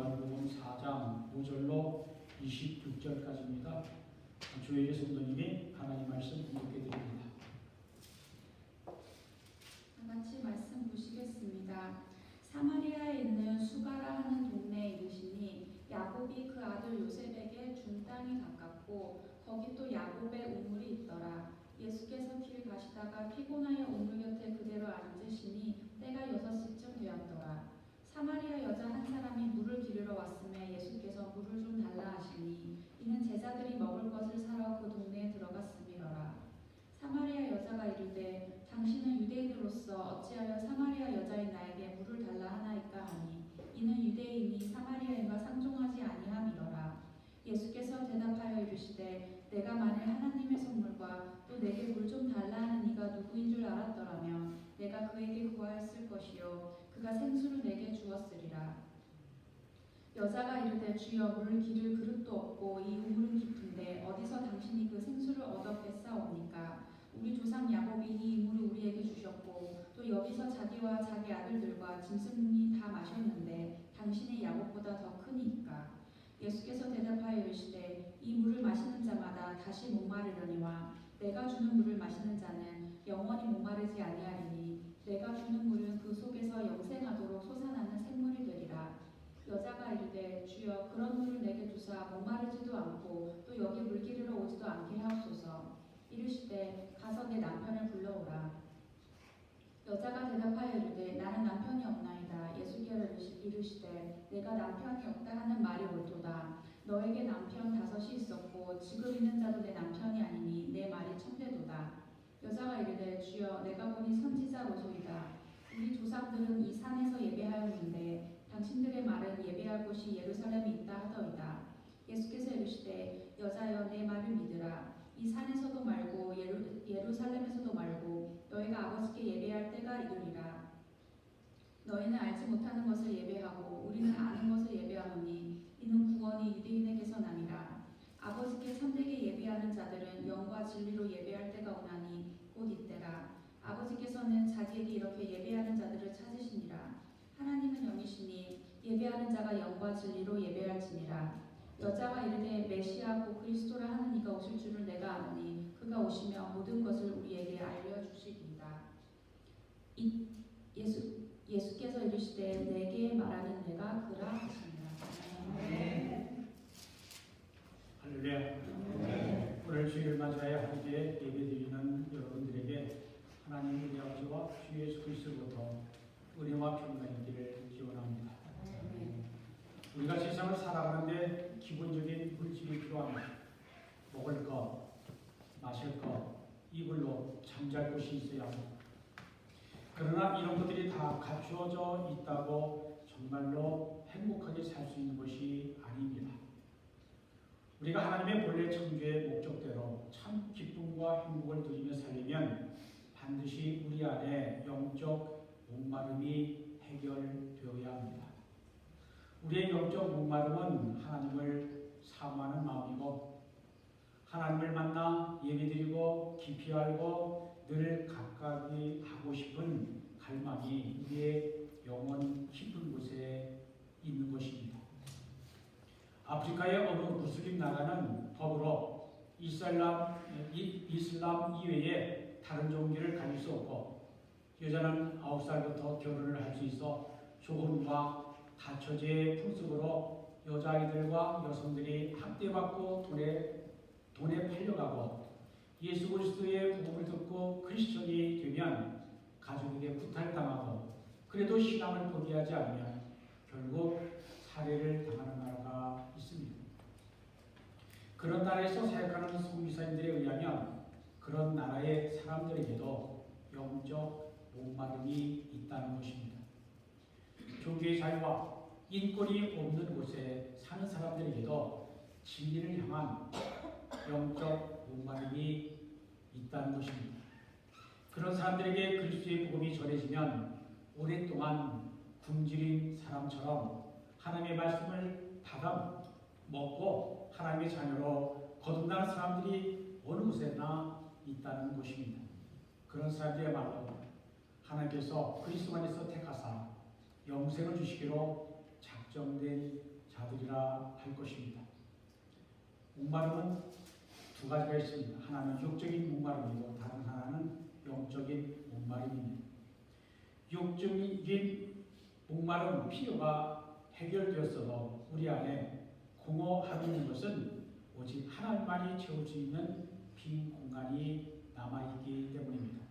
요한복음 4장 5절로 26절까지입니다. 조혜리 성도님이 하나님 말씀 읽게 드립니다. 같이 말씀 보시겠습니다. 사마리아에 있는 수가라 하는 동네에 이르시니 야곱이 그 아들 요셉에게 준 땅이 가깝고 거기 또 야곱의 우물이 있더라. 예수께서 길 가시다가 피곤하여 우물 곁에 그대로 앉으시니 때가 6시쯤 되었더라. 사마리아 여자 한 사람이 물을 기르러 왔음에 예수께서 물을 좀 달라 하시니 이는 제자들이 먹을 것을 사러 그 동네에 들어갔음이러라. 사마리아 여자가 이르되 당신은 유대인으로서 어찌하여 사마리아 여자인 나에게 물을 달라 하나이까 하니 이는 유대인이 사마리아인과 상종하지 아니함이러라. 예수께서 대답하여 이르시되 내가 만일 하나님의 선물과 또 내게 물 좀 달라 하는 이가 누구인 줄 알았더라면 내가 그에게 구하였을 것이요 그가 생수를 내게 주었으리라. 여자가 이르되 주여 물을 기를 그릇도 없고 이 우물은 깊은데 어디서 당신이 그 생수를 얻어 뺐사옵니까? 우리 조상 야곱이 이 우물을 우리에게 주셨고 또 여기서 자기와 자기 아들들과 짐승이 다 마셨는데 당신의 야곱보다 더 크니까? 예수께서 대답하여 이르시되 이 물을 마시는 자마다 다시 목마르려니와 내가 주는 물을 마시는 자는 영원히 목마르지 아니하리니 내가 주는 물은 그 속에서 영생하도록 솟아나는 샘물이 되리라. 여자가 이르되 주여 그런 물을 내게 주사 목마르지도 않고 또 여기 물 기르러 오지도 않게 하옵소서. 이르시되 가서 내 남편을 불러오라. 여자가 대답하여 이르되 나는 남편이 없나이다. 예수께서 이르시되 내가 남편이 없다 하는 말이 옳도다. 너에게 남편 5이 있었고 지금 있는 자도 내 남편이 아니니 내 말이 참되도다. 여자가 이르되 주여 내가 보니 선지자로소이다. 우리 조상들은 이 산에서 예배하였는데 당신들의 말은 예배할 곳이 예루살렘에 있다 하더이다. 예수께서 이르시되 여자여 내 말을 믿으라. 이 산에서도 말고 예루살렘에서도 말고 너희가 아버지께 예배할 때가 이르리라. 너희는 알지 못하는 것을 예배하고 우리는 아는 것을 예배하노니 이는 구원이 유대인에게서 나니라. 아버지께 참되게 예배하는 자들은 영과 진리로 예배할 때가 오나니 곧 이때라. 아버지께서는 자기에게 이렇게 예배하는 자들을 찾으시니라. 하나님은 영이시니 예배하는 자가 영과 진리로 예배할지니라. 여자가 이르되 메시아 곧 그리스도라 하는 이가 오실 줄을 내가 아노니 그가 오시며 모든 것을 우리에게 알려주시리이다. 예수께서 이르시되 내게 말하는 내가 그라 하시니라. 할렐루야. 오늘 주일을 맞이하여 함께 예배드리는 여러분들에게 하나님 우리 아버지와 주 예수 그리스도로부터 은혜와 평강이 있기를 기원합니다. 우리가 세상을 살아가는데 기본적인 물질이 필요합니다. 먹을 것, 마실 것, 이불로 잠잘 곳이 있어야 합니다. 그러나 이런 것들이 다 갖추어져 있다고 정말로 행복하게 살 수 있는 것이 아닙니다. 우리가 하나님의 본래 창조의 목적대로 참 기쁨과 행복을 누리며 살려면 반드시 우리 안에 영적 목마름이 해결되어야 합니다. 우리의 영적 목마름은 하나님을 사모하는 마음이고 하나님을 만나 예배드리고 깊이 알고 늘 가까이 하고 싶은 갈망이 우리의 영혼 깊은 곳에 있는 것입니다. 아프리카의 어느 무슬림 나라는 법으로 이슬람 이외에 다른 종교를 가질 수 없고 여자는 9살부터 결혼을 할 수 있어 조금과 다처제의 풍습으로 여자아이들과 여성들이 학대받고 돈에 팔려가고 예수 그리스도의 복음을 듣고 크리스천이 되면 가족에게 구탈당하고 그래도 신앙을 포기하지 않으면 결국 살해를 당하는 나라가 있습니다. 그런 나라에서 사역하는 선교사님들에 의하면 그런 나라의 사람들에게도 영적 목마름이 있다는 것입니다. 종교의 자유와 인권이 없는 곳에 사는 사람들에게도 진리를 향한 영적 목마름이 있다는 것입니다. 그런 사람들에게 그리스도의 복음이 전해지면 오랫동안 굶주린 사람처럼 하나님의 말씀을 받아 먹고 하나님의 자녀로 거듭나는 사람들이 어느 곳에나 있다는 것입니다. 그런 사람들이야말로 하나님께서 그리스도 안에서 택하사 영생을 주시기로 작정된 자들이라 할 것입니다. 목마름은 두 가지가 있습니다. 하나는 육적인 목마름이고 다른 하나는 영적인 목마름입니다. 육적인 목마름 필요가 해결되었어도 우리 안에 공허함이 있는 것은 오직 하나님만이 채울 수 있는 빈 공간이 남아있기 때문입니다.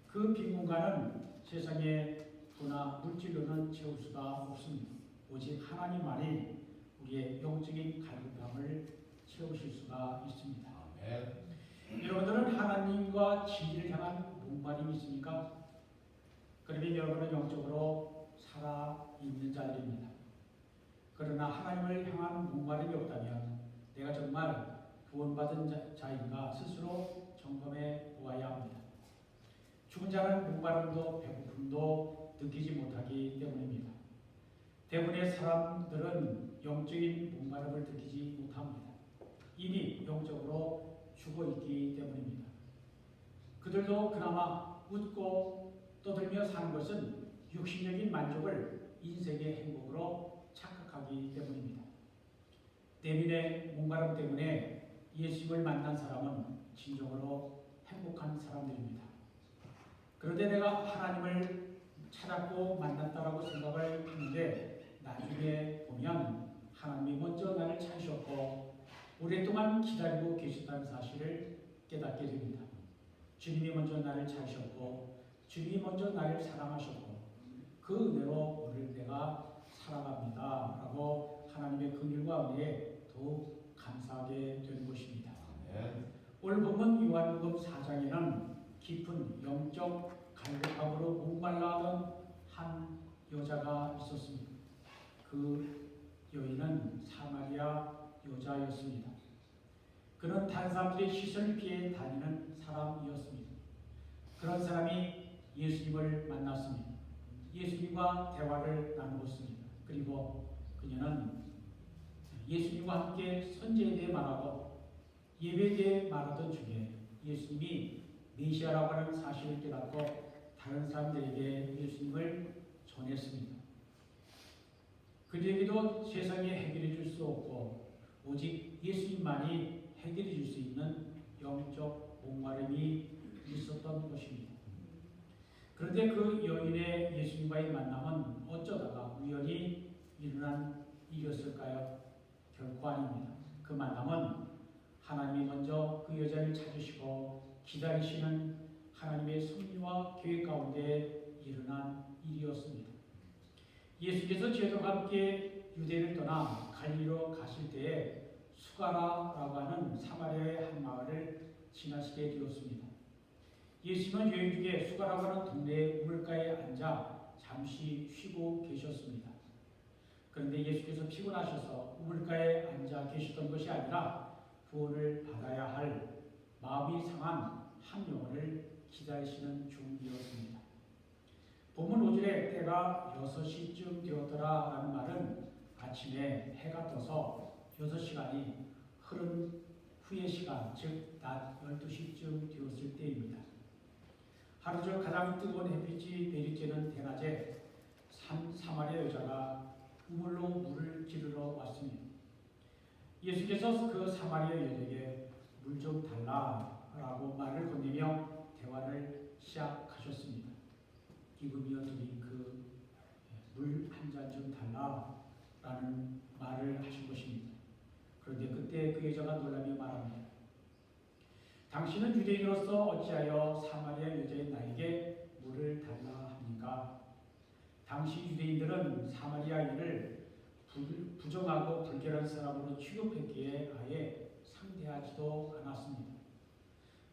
그 빈 공간은 세상의 부나 물질로는 채울 수가 없습니다. 오직 하나님만이 우리의 영적인 갈급함을 채우실 수가 있습니다. 아멘. 여러분들은 하나님과 진리를 향한 목마름이 있습니까? 그러면 여러분은 영적으로 살아있는 자들입니다. 그러나 하나님을 향한 목마름이 없다면 내가 정말 구원받은 자인가 스스로 점검해 보아야 합니다. 죽은 자는 목마름도 배고픔도 느끼지 못하기 때문입니다. 대부분의 사람들은 영적인 목마름을 느끼지 못합니다. 이미 영적으로 죽어있기 때문입니다. 그들도 그나마 웃고 떠들며 사는 것은 육신적인 만족을 인생의 행복으로 착각하기 때문입니다. 내면의 목마름 때문에 예수님을 만난 사람은 진정으로 행복한 사람들입니다. 그런데 내가 하나님을 찾았고 만났다라고 생각을 했는데 나중에 보면 하나님이 먼저 나를 찾으셨고 오랫동안 기다리고 계셨다는 사실을 깨닫게 됩니다. 주님이 먼저 나를 찾으셨고 주님이 먼저 나를 사랑하셨고 그 은혜로 오늘 내가 살아갑니다 라고 하나님의 긍휼과 은혜에 더욱 감사하게 되는 것입니다. 오늘 본문 요한복음 4장에는 깊은 영적 갈급함으로 목말라하던 한 여자가 있었습니다. 그 여인은 사마리아 여자였습니다. 그는 다른 사람들의 시선을 피해 다니는 사람이었습니다. 그런 사람이 예수님을 만났습니다. 예수님과 대화를 나누었습니다. 그리고 그녀는 예수님과 함께 선제에 대해 말하고 예배에 대해 말하던 중에 예수님이 메시아라고 하는 사실을 깨닫고 다른 사람들에게 예수님을 전했습니다. 그들에게도 세상에 해결해 줄 수 없고 오직 예수님만이 해결해 줄 수 있는 영적 목마름이 있었던 것입니다. 그런데 그 여인의 예수님과의 만남은 어쩌다가 우연히 일어난 일이었을까요? 결코 아닙니다. 그 만남은 하나님이 먼저 그 여자를 찾으시고 기다리시는 하나님의 섭리와 계획 가운데 일어난 일이었습니다. 예수께서 제자들과 함께 유대를 떠나 갈릴리로 가실 때에 수가라라고 하는 사마리아의 한 마을을 지나시게 되었습니다. 예수님은 여행 중에 수가라고 하는 동네의 우물가에 앉아 잠시 쉬고 계셨습니다. 그런데 예수께서 피곤하셔서 우물가에 앉아 계시던 것이 아니라 구원을 받아야 할 마음이 상한 한 영혼을 기다리시는 중이었습니다. 본문 5절에 때가 6시쯤 되었더라라는 말은 아침에 해가 떠서 6시간이 흐른 후의 시간, 즉 낮 12시쯤 되었을 때입니다. 하루 중 가장 뜨거운 햇빛이 내리쬐는 대낮에 사마리아 여자가 우물로 물을 기르러 왔습니다. 예수께서 그 사마리아 여자에게 물 좀 달라라고 말을 건네며 대화를 시작하셨습니다. 기금이여 둘이 그 물 한 잔 좀 달라라는 말을 하신 것입니다. 그런데 그때 그 여자가 놀라며 말합니다. 당신은 유대인으로서 어찌하여 사마리아 여자인 나에게 물을 달라 합니까? 당시 유대인들은 사마리아인을 부정하고 불결한 사람으로 취급했기에 아예 상대하지도 않았습니다.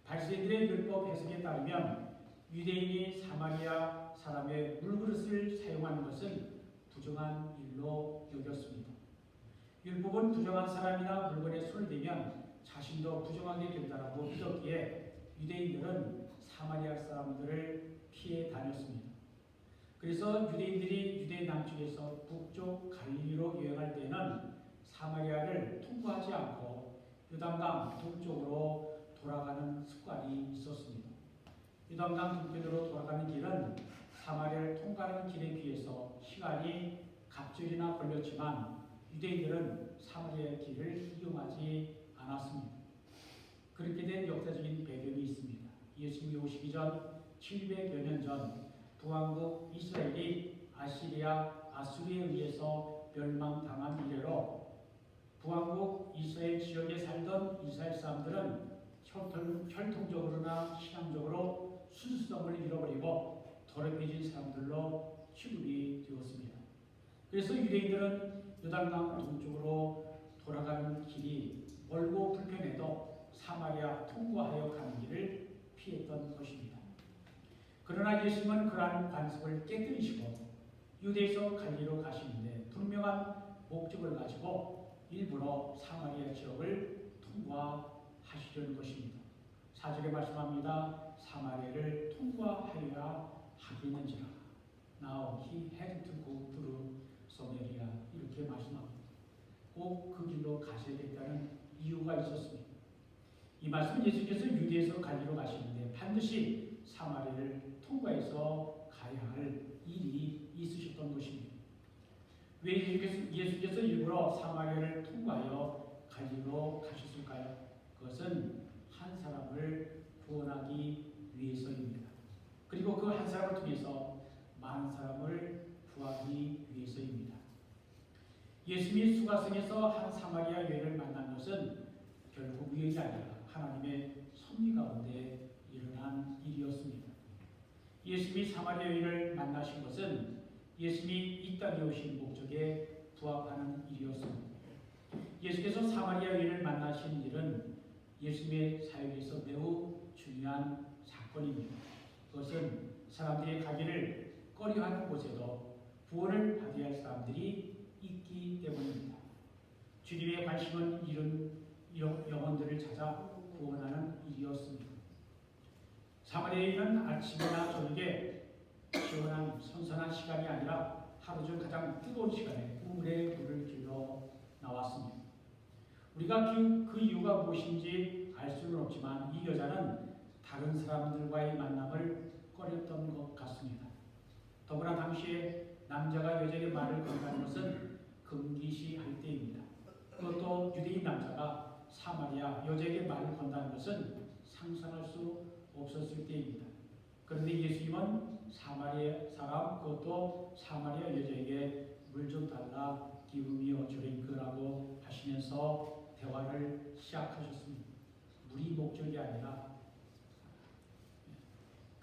바리새인들의 율법 해석에 따르면 유대인이 사마리아 사람의 물그릇을 사용하는 것은 부정한 일로 여겼습니다. 율법은 부정한 사람이나 물건에 손을 대면 자신도 부정하게 된다라고 믿었기에 유대인들은 사마리아 사람들을 피해 다녔습니다. 그래서 유대인들이 유대 남쪽에서 북쪽 갈릴리로 여행할 때는 사마리아를 통과하지 않고 요단강 동쪽으로 돌아가는 습관이 있었습니다. 요단강 동편으로 돌아가는 길은 사마리아를 통과하는 길에 비해서 시간이 갑절이나 걸렸지만 유대인들은 사마리아의 길을 이용하지 않았습니다. 그렇게 된 역사적인 배경이 있습니다. 예수님이 오시기 전 700여 년 전 북왕국 이스라엘이 아수르에 의해서 멸망당한 이래로 북왕국 이스라엘 지역에 살던 이스라엘 사람들은 혈통적으로나 신앙적으로 순수성을 잃어버리고 더럽혀진 사람들로 취급이 되었습니다. 그래서 유대인들은 요단강 동쪽으로 돌아가는 길이 멀고 불편해도 사마리아 통과하여 가는 길을 피했던 것입니다. 그러나 예수님은 그러한 관습을 깨뜨리시고 유대에서 갈리로 가시는데 분명한 목적을 가지고 일부러 사마리아 지역을 통과하시려는 것입니다. 4절에 말씀합니다. 사마리아를 통과하여야 하겠는지라. Now he had to go through Samaria. 이렇게 말씀합니다. 꼭 그 길로 가셔야겠다는 이유가 있었습니다. 이 말씀은 예수께서 유대에서 갈리로 가시는데 반드시 사마리아를 통과해서 가야 할 일이 있으셨던 것입니다. 왜 예수께서 일부러 사마리아를 통과하여 갈리로 가셨을까요? 그것은 한 사람을 구원하기 위해서입니다. 그리고 그 한 사람을 통해서 많은 사람을 구하기 위해서입니다. 예수님이 수가성에서 한 사마리아 여인을 만난 것은 결국 우연이 아니라 하나님의 섭리 가운데 일어난 일이었습니다. 예수님이 사마리아 여인을 만나신 것은 예수님이 이 땅에 오신 목적에 부합하는 일이었습니다. 예수께서 사마리아 여인을 만나신 일은 예수님의 사역에서 매우 중요한 사건입니다. 그것은 사람들이 가기를 꺼려하는 곳에도 구원을 받아야 할 사람들이 있기 때문입니다. 주님의 관심은 이런 영혼들을 찾아 구원하는 일이었습니다. 사마리아인은 아침이나 저녁에 시원한 선선한 시간이 아니라 하루 중 가장 뜨거운 시간에 우물에 물을 길러 나왔습니다. 우리가 그 이유가 무엇인지 알 수는 없지만 이 여자는 다른 사람들과의 만남을 꺼렸던 것 같습니다. 더구나 당시에 남자가 여자에게 말을 건다는 것은 금기시할 때입니다. 그것도 유대인 남자가 사마리아 여자에게 말을 건다는 것은 상상할 수 없었을 때입니다. 그런데 예수님은 사마리아 사람, 그것도 사마리아 여자에게 물 좀 달라 기브미어 드링크라고 하시면서 대화를 시작하셨습니다. 물이 목적이 아니라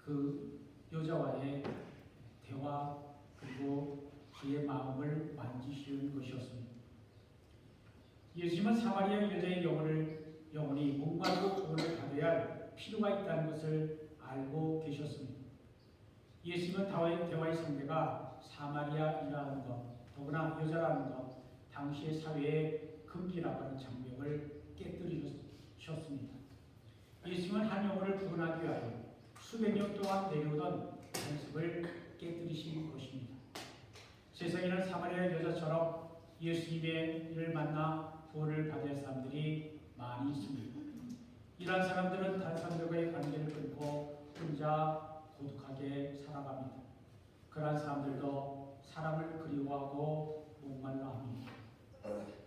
그 여자와의 대화 그리고 그의 마음을 만지시는 것이었습니다. 예수님은 사마리아 여자의 영혼이 목마르고 구원을 받아야 할 필요가 있다는 것을 알고 계셨습니다. 예수님은 대화의 상대가 사마리아이라는 것, 더구나 여자라는 것, 당시의 사회의 금기라고 하는 장벽을 깨뜨리셨습니다. 예수님은 한 영혼을 구원하기 위하여 수백 년 동안 내려오던 관습을 깨뜨리신 것입니다. 세상에는 사마리아 여자처럼 예수님의 일을 만나 구원을 받을 사람들이 많이 있습니다. 이러한 사람들은 다른 사람들과의 관계를 끊고 혼자 고독하게 살아갑니다. 그러한 사람들도 사람을 그리워하고 목말라 합니다.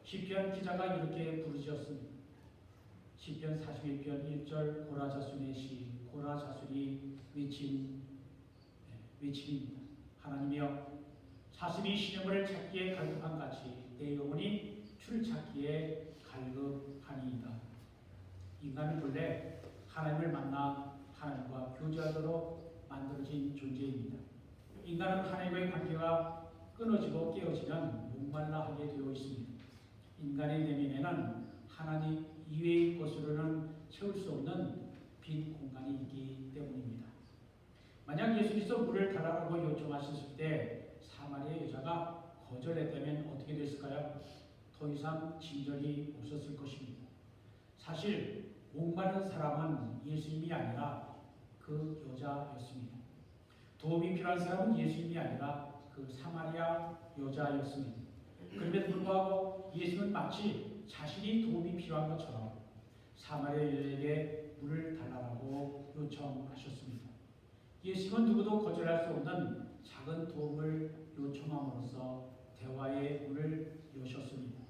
시편 기자가 이렇게 부르짖었습니다. 시편 41편 1절 고라자순의 시, 고라자순이 외침입니다. 하나님이여, 사슴이 시냇물을 찾기에 갈급한 같이 내 영혼이 주를 찾기에 갈급하니이다. 인간은 본래 하나님을 만나 하나님과 교제하도록 만들어진 존재입니다. 인간은 하나님과의 관계가 끊어지고 깨어지면 목말라 하게 되어 있습니다. 인간의 내면에는 하나님 이외의 것으로는 채울 수 없는 빈 공간이 있기 때문입니다. 만약 예수께서 물을 달라고 요청하셨을 때 사마리아 여자가 거절했다면 어떻게 됐을까요? 더 이상 진전이 없었을 것입니다. 사실 목마른 사람은 예수님이 아니라 그 여자였습니다. 도움이 필요한 사람은 예수님이 아니라 그 사마리아 여자였습니다. 그럼에도 불구하고 예수는 마치 자신이 도움이 필요한 것처럼 사마리아 여자에게 물을 달라고 요청하셨습니다. 예수님은 누구도 거절할 수 없는 작은 도움을 요청함으로써 대화의 문을 여셨습니다.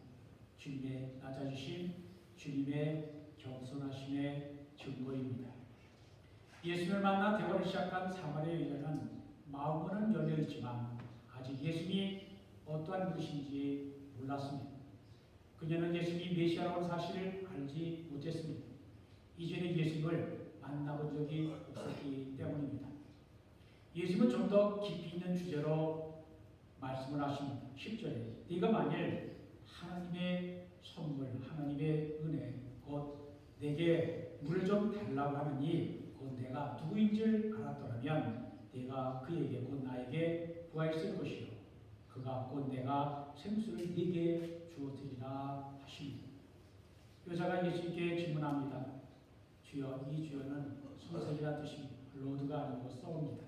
주님의 낮아주심, 주님의 겸손하심의 증거입니다. 예수님을 만나 대화를 시작한 사마리아 여자는 마음은 열려있지만 아직 예수님이 어떠한 분이신지 몰랐습니다. 그녀는 예수님이 메시아라는 사실을 알지 못했습니다. 이전에 예수님을 만나본 적이 없었기 때문입니다. 예수님은 좀 더 깊이 있는 주제로 말씀을 하십니다. 10절에 네가 만일 하나님의 선물, 하나님의 은혜, 곧 내게 물을 좀 달라고 하느니 곧 내가 누구인 줄 알았더라면 내가 그에게 곧 나에게 구하였을 것이요 그가 곧 내가 생수를 네게 주었으리라 하십니다. 여자가 예수님께 질문합니다. 주여, 이 주여는 손색이라 뜻입니다. 로드가 아니고 써옵니다.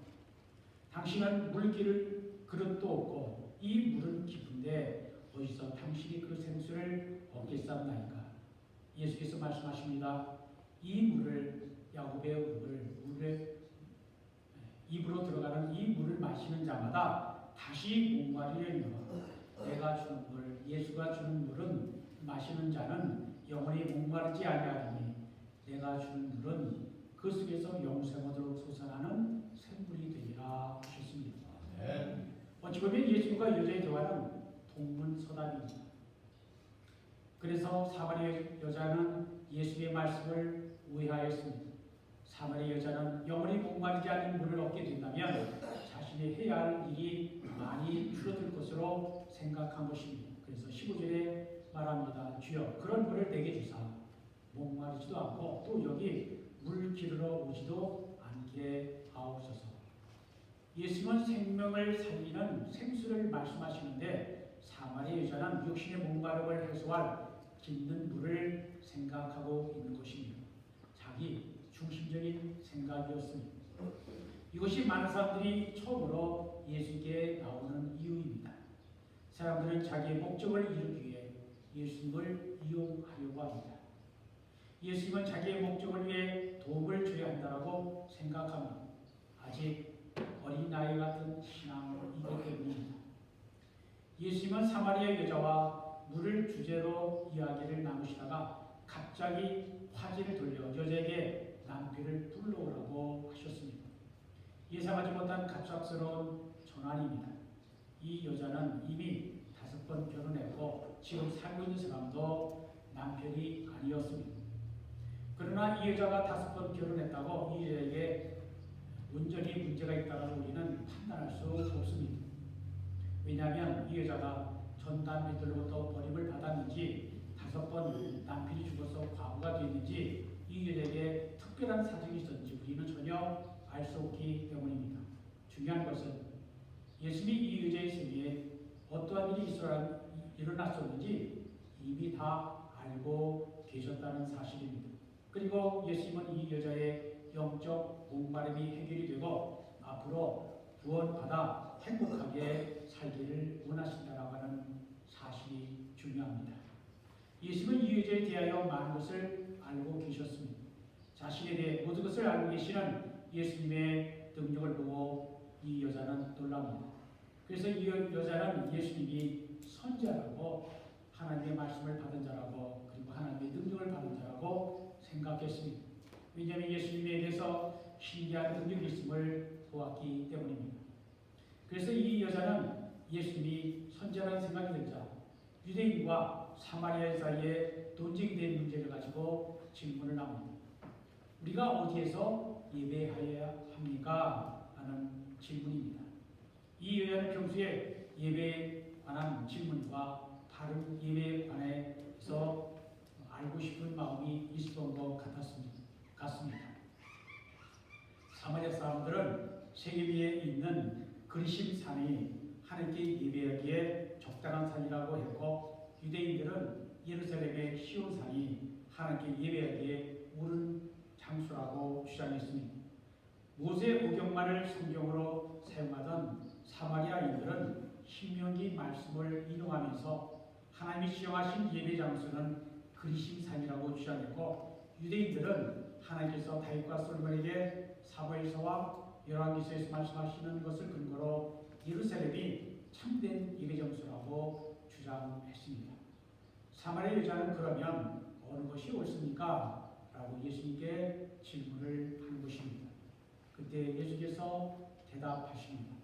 당신은 물기를 그릇도 없고 이 물은 깊은데 어디서 당신이 그 생수를 얻겠사옵나이까? 예수께서 말씀하십니다. 이 물을 야곱의 물에 입으로 들어가는 이 물을 마시는 자마다 다시 목마르리라. 내가 주는 물, 예수가 주는 물은 마시는 자는 영원히 목마르지 아니하리니 내가 주는 물은 그 속에서 영생하도록 솟아나는 샘물이 되리라 하셨습니다. 어찌 보면 예수님과 여자의 대화는 동문서답입니다. 그래서 사마리아 여자는 예수의 말씀을 오해하였습니다. 사마리아 여자는 영원히 목마르지 않는 물을 얻게 된다면 자신이 해야 할 일이 많이 줄어들 것으로 생각한 것입니다. 그래서 15절에 말합니다. 주여 그런 물을 내게 주사 목마르지도 않고 또 여기 물 기르러 오지도 않게 하옵소서. 예수님은 생명을 살리는 생수를 말씀하시는데 사마리아 여자는 육신의 목마름을 해소할 깊는 물을 생각하고 있는 것입니다. 자기 중심적인 생각이었습니다. 이것이 많은 사람들이 처음으로 예수께 나오는 이유입니다. 사람들은 자기의 목적을 이루기 위해 예수님을 이용하려고 합니다. 예수님은 자기의 목적을 위해 도움을 줘야 한다고 생각합니다. 아직 어린아이 같은 신앙이기 때문입니다. 예수님은 사마리아 여자와 물을 주제로 이야기를 나누시다가 갑자기 화제를 돌려 여자에게 남편을 불러오라고 하셨습니다. 예상하지 못한 갑작스러운 전환입니다. 이 여자는 이미 5번 결혼했고 지금 살고 있는 사람도 남편이 아니었습니다. 그러나 이 여자가 5번 결혼했다고 이 여자에게 온전히 문제가 있다고 우리는 판단할 수 없습니다. 왜냐하면 이 여자가 전 남편들로부터 버림을 받았는지 5번 남편이 죽어서 과부가 됐는지 이 여자에게 특별한 사정이 있었는지 우리는 전혀 알 수 없기 때문입니다. 중요한 것은 예수님이 이 여자의 생애에 어떠한 일이 일어났었는지 이미 다 알고 계셨다는 사실입니다. 그리고 예수님은 이 여자의 영적 목마름이 해결이 되고 앞으로 구원받아 행복하게 살기를 원하신다라고 하는 사실이 중요합니다. 예수님은 이 여자에 대하여 많은 것을 알고 계셨습니다. 자신에 대해 모든 것을 알고 계시는 예수님의 능력을 보고 이 여자는 놀랍니다. 그래서 이 여자는 예수님이 선지자라고 하나님의 말씀을 받은 자라고 그리고 하나님의 능력을 받은 자라고 생각했습니다. 왜냐하면 예수님에 대해서 신기한 능력이 있음을 보았기 때문입니다. 그래서 이 여자는 예수님이 선지자라는 생각이 들자 유대인과 사마리아 사이에 논쟁이 된 문제를 가지고 질문을 합니다. 우리가 어디에서 예배해야 합니까? 하는 질문입니다. 이 여자는 평소에 예배에 관한 질문과 다른 예배에 관해서 알고 싶은 마음이 있었던 것 같습니다. 사마리아 사람들은 세계 위에 있는 그리심 산이 하나님께 예배하기에 적당한 산이라고 했고 유대인들은 예루살렘의 시온 산이 하나님께 예배하기에 옳은 장소라고 주장했습니다. 모세 오경만을 성경으로 사용하던 사마리아인들은 신명기 말씀을 인용하면서 하나님이 지정하신 예배 장소는 그리심산이라고 주장했고 유대인들은 하나님께서 다윗과 솔로몬에게 사무엘서와 열왕기서에서 말씀하시는 것을 근거로 예루살렘이 참된 예배 재경수라고 주장했습니다. 사마리아 여자는 그러면 어느 것이 옳습니까? 라고 예수님께 질문을 한 것입니다. 그때 예수께서 대답하십니다.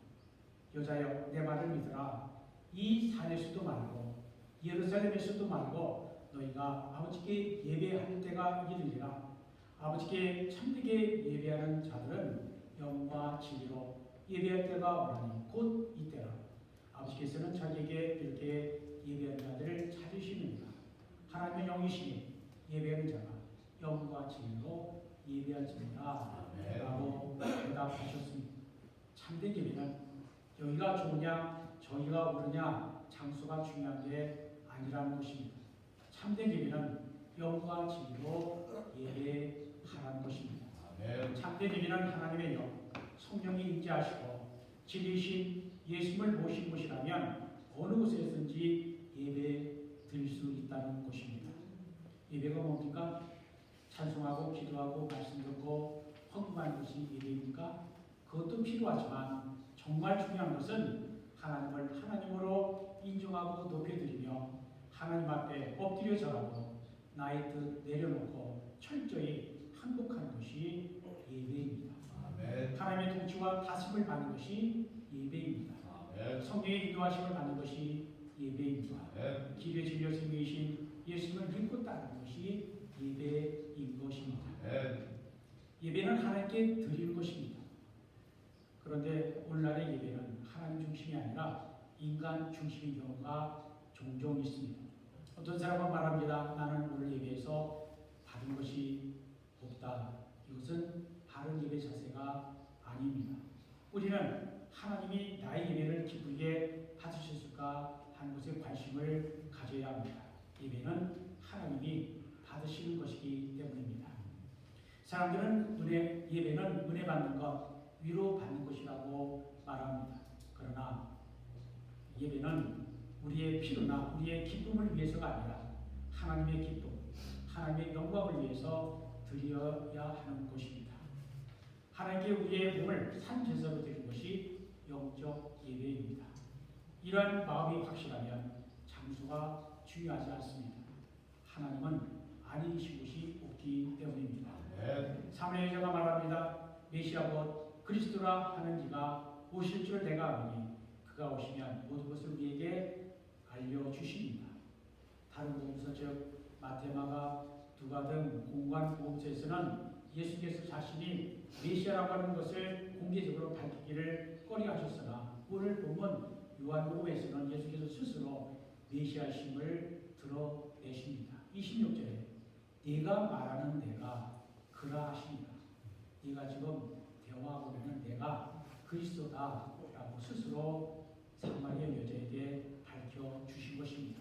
여자여, 내 말을 믿으라. 이 산에서도 말고 예루살렘에서도 말고 너희가 아버지께 예배할 때가 이르리라. 아버지께 참되게 예배하는 자들은 영과 진리로 예배할 때가 오나니 곧 이때라. 아버지께서는 자기에게 이렇게 예배하는 자들을 찾으시느니라. 하나님의 영이시니 예배하는 자가 영과 진리로 예배할지니라 라고 대답하셨습니다. 참된 예배는 여기가 좋으냐 저기가 옳으냐 장소가 중요한 게 아니라는 것입니다. 참된 예배는 영과 진리로 예배하라는 것입니다. 참된 예배는 하나님의 영, 성령이 임재하시고 진리이신 예수님을 모신 곳이라면 어느 곳에서든지 예배 드릴 수 있다는 것입니다. 예배가 뭡니까? 찬송하고 기도하고 말씀 듣고 헌금하는 것이 예배입니까? 그것도 필요하지만 정말 중요한 것은 하나님을 하나님으로 인정하고 높여드리며 하나님 앞에 엎드려 절하고 나의 뜻 내려놓고 철저히 항복하는 것이 예배입니다. 하나님의 통치와 다스림을 받는 것이 예배입니다. 성령의 인도하심을 받는 것이 예배입니다. 길의 진료 생명이신 예수님을 믿고 따르는 것이 예배인 것입니다. 예배는 하나님께 드리는 것입니다. 그런데 오늘날의 예배는 하나님 중심이 아니라 인간 중심인 경우가 종종 있습니다. 어떤 사람은 말합니다. 나는 오늘 예배에서 받은 것이 없다. 이것은 바른 예배 자세가 아닙니다. 우리는 하나님이 나의 예배를 기쁘게 받으셨을까 하는 것에 관심을 가져야 합니다. 예배는 하나님이 받으시는 것이기 때문입니다. 사람들은 예배는 은혜 받는 것, 위로 받는 것이라고 말합니다. 그러나 예배는 우리의 필요나 우리의 기쁨을 위해서가 아니라 하나님의 기쁨, 하나님의 영광을 위해서 드려야 하는 것입니다. 하나님께 우리의 몸을 산제사로 드리는 것이 영적 예배입니다. 이러한 마음이 확실하면 장소가 중요하지 않습니다. 하나님은 아니신 것이 없기 때문입니다. 사마리아 여자가 말합니다. 메시아 곧 그리스도라 하는 이가 오실 줄 내가 아노니 그가 오시면 모든 것을 우리에게 알려주시리라. 다른 복음서 즉 마태, 마가, 누가 등 공관 복음서에서는 예수께서 자신이 메시아라고 하는 것을 공개적으로 밝히기를 꺼려하셨으나 오늘 보면 요한복음에서는 예수께서 스스로 메시아심을 드러내십니다. 26절에 네가 말하는 내가 그라 하시니라. 네가 지금 대화하고 있는 내가 그리스도다라고 스스로 사마리아 여자에게 밝혀주신 것입니다.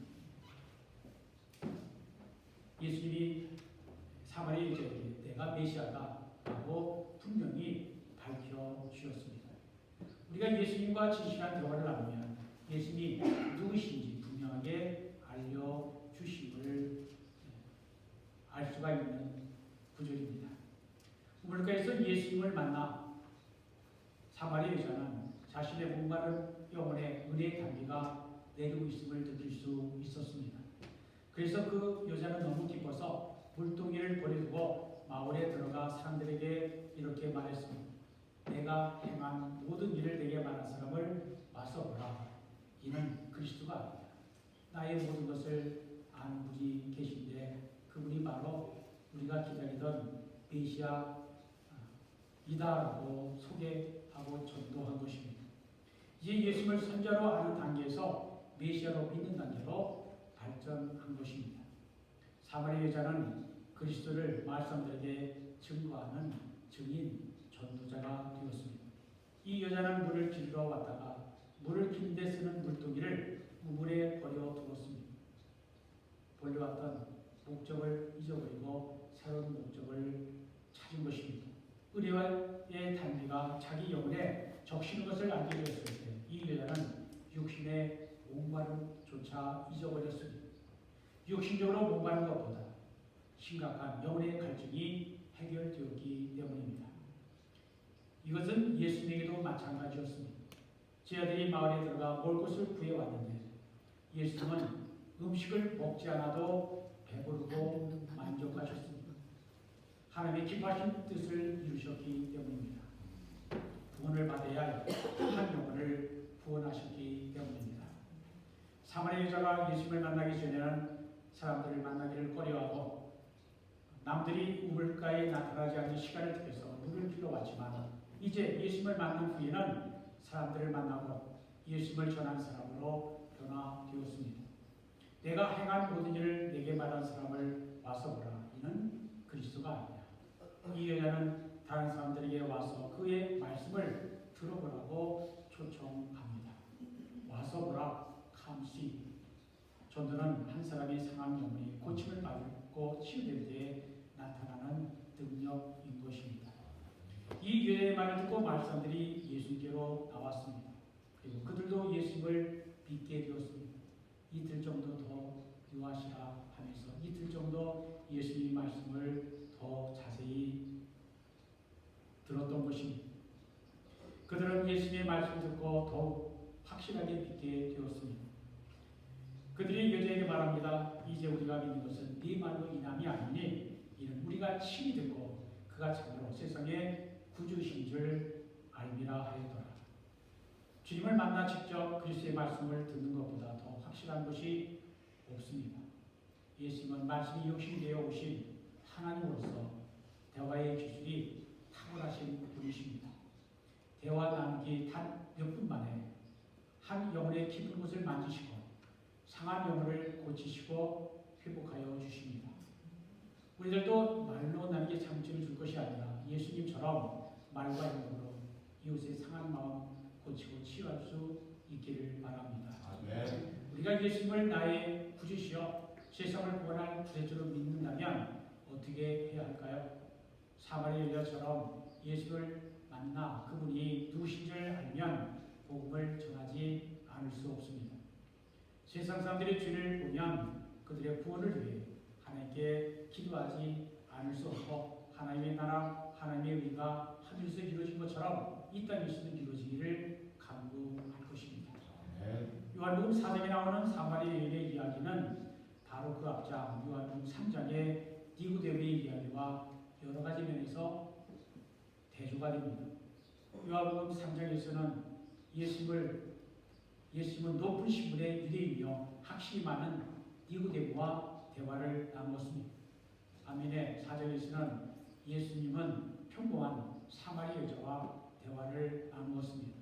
예수님이 사마리아 여자에게 내가 메시아다라고 분명히 밝혀주셨습니다. 우리가 예수님과 진실한 대화를 나누면 예수님이 누구신지 분명하게 알려주심을 알 수가 있는 구절입니다. 우물가에서 예수님을 만나 사마리아 여자는 자신의 목마른 영혼에 은혜의 단비가 내리고 있음을 느낄 수 있었습니다. 그래서 그 여자는 너무 기뻐서 물동이를 버려두고 마을에 들어가 사람들에게 이렇게 말했습니다. 내가 행한 모든 일을 내게 말한 사람을 와서 보라. 이는 그리스도가 아니다. 나의 모든 것을 아는 분이 계신데 그분이 바로 우리가 기다리던 메시아이다라고 소개하고 전도한 것입니다. 이제 예수님을 선자로 아는 단계에서 메시아로 믿는 단계로 발전한 것입니다. 사마리아 여자는 그리스도를 마을 사람들에게 증거하는 증인, 전도자가 되었습니다. 이 여자는 물을 길러 왔다가 물을 긴 데 쓰는 물동이를 우물에 버려두었습니다. 벌려왔던 목적을 잊어버리고 새로운 목적을 찾은 것입니다. 의뢰의 단비가 자기 영혼에 적시는 것을 알게 되었을 때 이 여자는 육신의 목마름조차 잊어버렸습니다. 육신적으로 목마른 것보다 심각한 영혼의 갈증이 해결되었기 때문입니다. 이것은 예수님에게도 마찬가지였습니다. 제 아들이 마을에 들어가 먹을 것을 구해왔는데 예수님은 음식을 먹지 않아도 배부르고 만족하셨습니다. 하나님의 기뻐하신 뜻을 이루셨기 때문입니다. 구원을 받아야 할 한 영혼을 구원하셨기 때문입니다. 사마리아 여자가 예수님을 만나기 전에는 사람들을 만나기를 꺼려하고 남들이 우물가에 나타나지 않는 시간을 들여서 물을 길러왔지만 이제 예수님을 만난 후에는 사람들을 만나고 예수님을 전한 사람으로 변화되었습니다. 내가 행한 모든 일을 내게 말한 사람을 와서 보라. 이는 그리스도가 아니냐. 이 여자는 다른 사람들에게 와서 그의 말씀을 들어보라고 초청합니다. 와서 보라. Come see. 전도는 한 사람의 상한 영혼이 고침을 받고 치유될 때에 나타나는 능력인 것입니다. 이 여자의 말을 듣고 마을 사람들이 예수님께로 나왔습니다. 그리고 그들도 예수님을 믿게 되었습니다. 이틀 정도 더 유하시라 하면서 이틀 정도 예수님의 말씀을 더 자세히 들었던 것입니다. 그들은 예수님의 말씀을 듣고 더욱 확실하게 믿게 되었습니다. 그들이 여자에게 말합니다. 이제 우리가 믿는 것은 네 말로 인함이 아니니 이는 우리가 친히 듣고 그가 참으로 세상의 구주신 줄 알미라 하였더라. 주님을 만나 직접 그리스도의 말씀을 듣는 것보다 더 확실한 것이 없습니다. 예수님은 말씀이 육신이 되어 오신 하나님으로서 대화의 기술이 탁월하신 분이십니다. 대화 나누기 단 몇 분 만에 한 영혼의 깊은 곳을 만지시고 상한 영혼을 고치시고 회복하여 주십니다. 우리들도 말로 나에게 장치를 줄 것이 아니라 예수님처럼 말과 행동으로 이웃의 상한 마음 고치고 치유할 수 있기를 바랍니다. 아멘. 우리가 예수님을 나의 구주시여 세상을 구원할 구세주로 믿는다면 어떻게 해야 할까요? 사마리아 여자처럼 예수를 만나 그분이 누구신 줄 알면 복음을 전하지 않을 수 없습니다. 세상 사람들의 죄를 보면 그들의 구원을 위해 하나님께 기도하지 않을 수 없고 하나님의 나라, 하나님의 의가 하늘에서 이루어진 것처럼 이 땅에서도 이루어지기를 간구할 것입니다. 요한복음 4장에 나오는 사마리아 여인의 이야기는 바로 그 앞장 요한복음 3장의 니고데모의 이야기와 여러 가지 면에서 대조가 됩니다. 요한복음 3장에서는 예수님은 높은 신분의 유대인이며 학식이 많은 니고데모와 대화를 나누었습니다. 반면에 4장에서는 예수님은 평범한 사마리아 여자와 대화를 나누었습니다.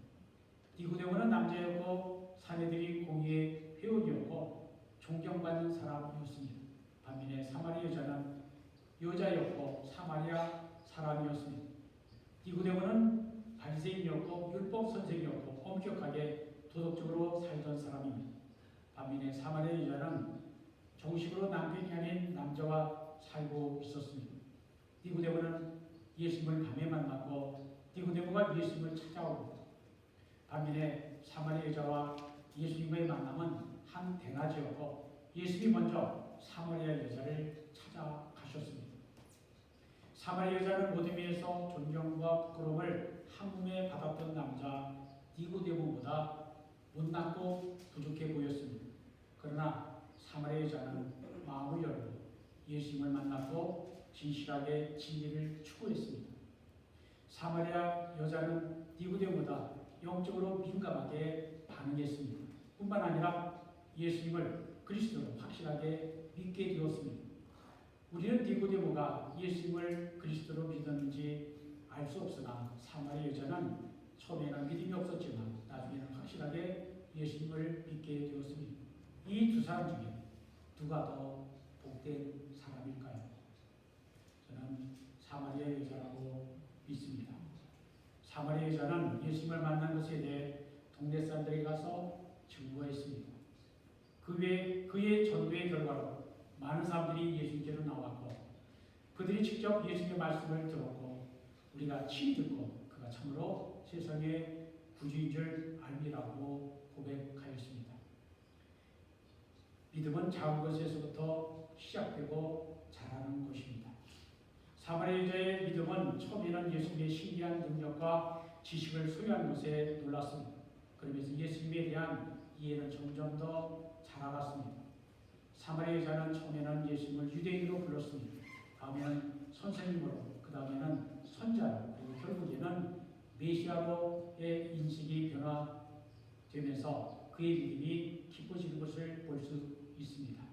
니고데모는 남자였고 사내들이 공의의 회원이었고 존경받는 사람이었습니다. 반면에 사마리아 여자는 여자였고 사마리아 사람이었습니다. 니고데모는 바리새인이었고 율법 선생이었고 엄격하게 도덕적으로 살던 사람입니다. 반면에 사마리아 여자는 정식으로 남편이 아닌 남자와 살고 있었습니다. 니고데모는 예수님을 밤에 만났고 니고데모가 예수님을 찾아옵니다. 반면에 사마리아 여자와 예수님의 만남은 한 대낮이었고 예수님이 먼저 사마리아 여자를 찾아가셨습니다. 사마리아 여자는 모든 면에서 존경과 부끄러움을 한몸에 받았던 남자 니고데모보다 못났고 부족해 보였습니다. 그러나 사마리아 여자는 마음을 열고 예수님을 만났고 진실하게 진리를 추구했습니다. 사마리아 여자는 니고데모보다 영적으로 민감하게 반응했습니다. 뿐만 아니라 예수님을 그리스도로 확실하게 믿게 되었습니다. 우리는 니고데모가 예수님을 그리스도로 믿었는지 알 수 없으나 사마리아 여자는 처음에는 믿음이 없었지만 나중에는 확실하게 예수님을 믿게 되었습니다. 이 두 사람 중에 누가 더 복된 사람일까요? 저는 사마리아 여자라고 믿습니다. 사마리아 여자는 예수님을 만난 것에 대해 동네 사람들에게 가서 증거했습니다. 그 외에 그의 전도의 결과로 많은 사람들이 예수님께로 나왔고 그들이 직접 예수님의 말씀을 들었고 우리가 친히 듣고 그가 참으로 세상의 구주인 줄 알미라고 고백하였습니다. 믿음은 작은 것에서부터 시작되고 자라는 것입니다. 사마리아 여자의 믿음은 처음에는 예수님의 신기한 능력과 지식을 소유한 것에 놀랐습니다. 그러면서 예수님에 대한 이해는 점점 더 자라갔습니다. 사마리아 여자는 처음에는 예수님을 유대인으로 불렀습니다. 다음에는 선생님으로, 그 다음에는 선자로, 그리고 결국에는 메시아로의 인식이 변화되면서 그의 믿음이 깊어지는 것을 볼 수 있습니다.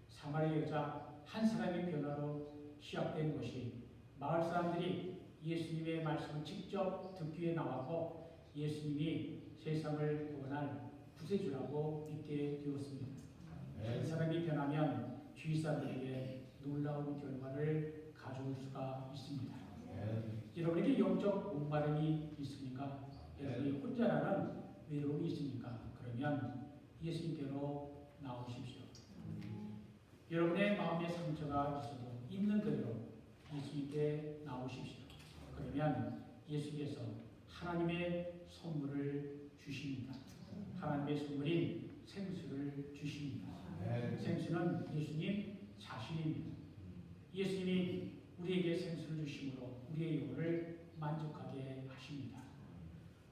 사마리아 여자 한 사람의 변화로 시작된 것이 마을 사람들이 예수님의 말씀을 직접 듣기 위해 나왔고 예수님이 세상을 구원할 구세주라고 믿게 되었습니다. 한 사람이 변하면 주위 사람들에게 놀라운 결과를 가져올 수가 있습니다. 여러분에게 영적 목마름이 있습니까? 여러분이 혼자라는 외로움이 있습니까? 그러면 예수님께로 나오십시오. 여러분의 마음에 상처가 있어도 있는 그대로 예수님께 나오십시오. 그러면 예수께서 하나님의 선물을 주십니다. 하나님의 선물인 생수를 주십니다. 생수는 예수님 자신입니다. 예수님이 우리에게 생수를 주심으로 우리의 영혼을 만족하게 하십니다.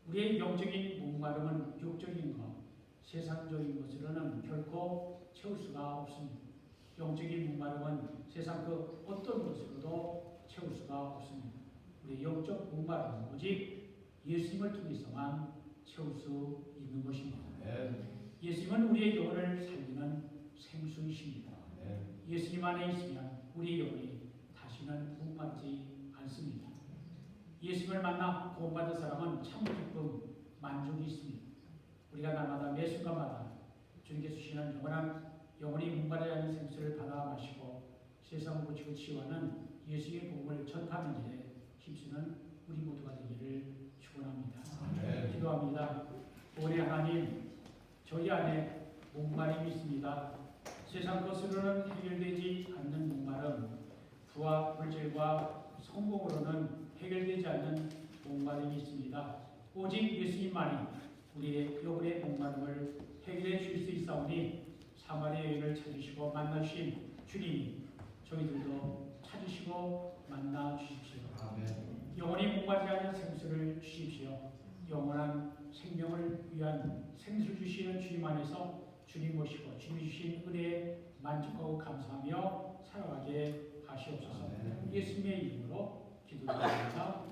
우리의 영적인 목마름은 육적인 것, 세상적인 것으로는 결코 채울 수가 없습니다. 영적인 목마름은 세상 그 어떤 것으로도 채울 수가 없습니다. 우리의 영적 목마름은 오직 예수님을 통해서만 채울 수 있는 것입니다. 예수님은 우리의 영혼을 살리는 생수이십니다. 예수님 안에 있으면 우리의 영혼이 다시는 목마르지 않습니다. 예수님을 만나 구원받은 사람은 참 기쁨, 만족이 있습니다. 우리가 날마다 매 순간마다 주님께서 주시는 영원히 목마르지 않는 생수를 받아 마시고 세상을 고치고 치유하는 예수의 복음을 전파하는 일에 힘쓰는 우리 모두가 되기를 축원합니다. 기도합니다. 오래 하나님, 저희 안에 목마름이 있습니다. 세상 것으로는 해결되지 않는 목마름, 부와 불질과 성공으로는 해결되지 않는 목마름이 있습니다. 오직 예수님만이 우리의 영혼의 목마름을 해결해 주실 수 있사오니 사마리아 여인을 찾으시고 만나주신 주님이 저희들도 찾으시고 만나 주십시오. 영원히 목마르지 않는 생수를 주십시오. 영원한 생명을 위한 생수를 주시는 주님 안에서 주님 모시고 주님 주신 은혜에 만족하고 감사하며 살아가게 하시옵소서. 예수님의 이름으로 기도드립니다.